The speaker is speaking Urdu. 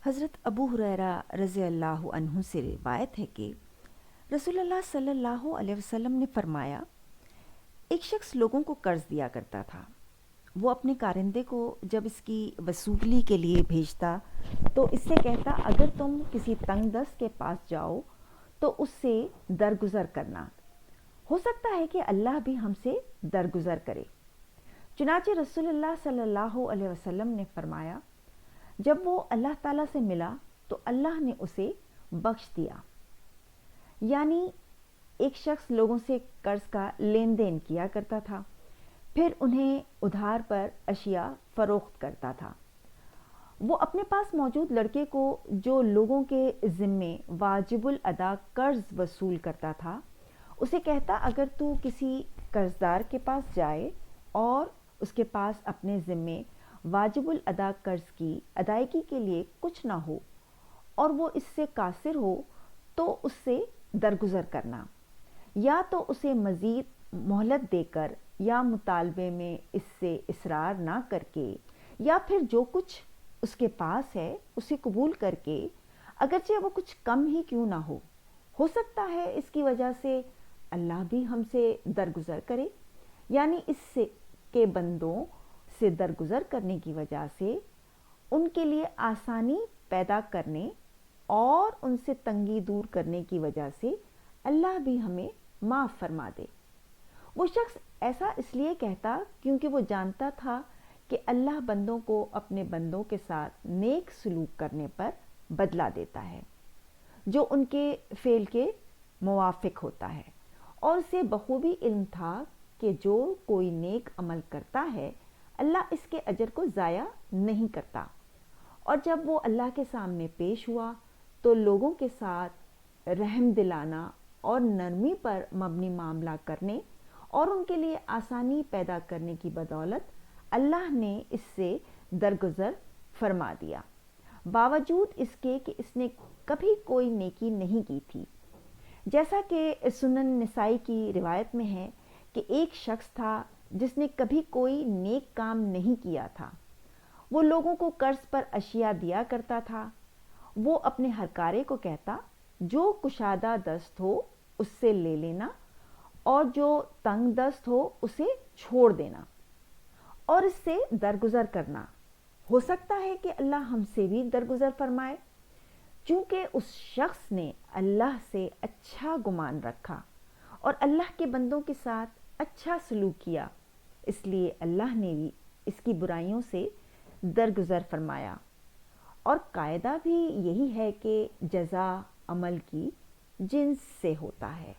حضرت ابو ہریرہ رضی اللہ عنہ سے روایت ہے کہ رسول اللہ صلی اللہ علیہ وسلم نے فرمایا، ایک شخص لوگوں کو قرض دیا کرتا تھا۔ وہ اپنے کارندے کو جب اس کی وصولی کے لیے بھیجتا تو اس سے کہتا، اگر تم کسی تنگ دست کے پاس جاؤ تو اس سے درگزر کرنا، ہو سکتا ہے کہ اللہ بھی ہم سے درگزر کرے۔ چنانچہ رسول اللہ صلی اللہ علیہ وسلم نے فرمایا، جب وہ اللہ تعالیٰ سے ملا تو اللہ نے اسے بخش دیا۔ یعنی ایک شخص لوگوں سے قرض کا لین دین کیا کرتا تھا، پھر انہیں ادھار پر اشیاء فروخت کرتا تھا۔ وہ اپنے پاس موجود لڑکے کو جو لوگوں کے ذمے واجب الادا قرض وصول کرتا تھا، اسے کہتا، اگر تو کسی قرضدار کے پاس جائے اور اس کے پاس اپنے ذمے واجب الادا قرض کی ادائیگی کے لیے کچھ نہ ہو اور وہ اس سے قاصر ہو تو اس سے درگزر کرنا، یا تو اسے مزید مہلت دے کر یا مطالبے میں اس سے اصرار نہ کر کے، یا پھر جو کچھ اس کے پاس ہے اسے قبول کر کے، اگرچہ وہ کچھ کم ہی کیوں نہ ہو سکتا ہے اس کی وجہ سے اللہ بھی ہم سے درگزر کرے۔ یعنی اس سے کے بندوں سے درگزر کرنے کی وجہ سے ان کے لیے آسانی پیدا کرنے اور ان سے تنگی دور کرنے کی وجہ سے اللہ بھی ہمیں معاف فرما دے۔ وہ شخص ایسا اس لیے کہتا کیونکہ وہ جانتا تھا کہ اللہ بندوں کو اپنے بندوں کے ساتھ نیک سلوک کرنے پر بدلہ دیتا ہے، جو ان کے فعل کے موافق ہوتا ہے، اور اسے بخوبی علم تھا کہ جو کوئی نیک عمل کرتا ہے اللہ اس کے اجر کو ضائع نہیں کرتا۔ اور جب وہ اللہ کے سامنے پیش ہوا تو لوگوں کے ساتھ رحم دلانا اور نرمی پر مبنی معاملہ کرنے اور ان کے لیے آسانی پیدا کرنے کی بدولت اللہ نے اس سے درگزر فرما دیا، باوجود اس کے کہ اس نے کبھی کوئی نیکی نہیں کی تھی۔ جیسا کہ سنن نسائی کی روایت میں ہے کہ ایک شخص تھا جس نے کبھی کوئی نیک کام نہیں کیا تھا۔ وہ لوگوں کو قرض پر اشیاء دیا کرتا تھا۔ وہ اپنے ہر کارے کو کہتا، جو کشادہ دست ہو اس سے لے لینا اور جو تنگ دست ہو اسے چھوڑ دینا اور اس سے درگزر کرنا، ہو سکتا ہے کہ اللہ ہم سے بھی درگزر فرمائے۔ چونکہ اس شخص نے اللہ سے اچھا گمان رکھا اور اللہ کے بندوں کے ساتھ اچھا سلوک کیا، اس لیے اللہ نے بھی اس کی برائیوں سے درگزر فرمایا۔ اور قاعدہ بھی یہی ہے کہ جزا عمل کی جنس سے ہوتا ہے۔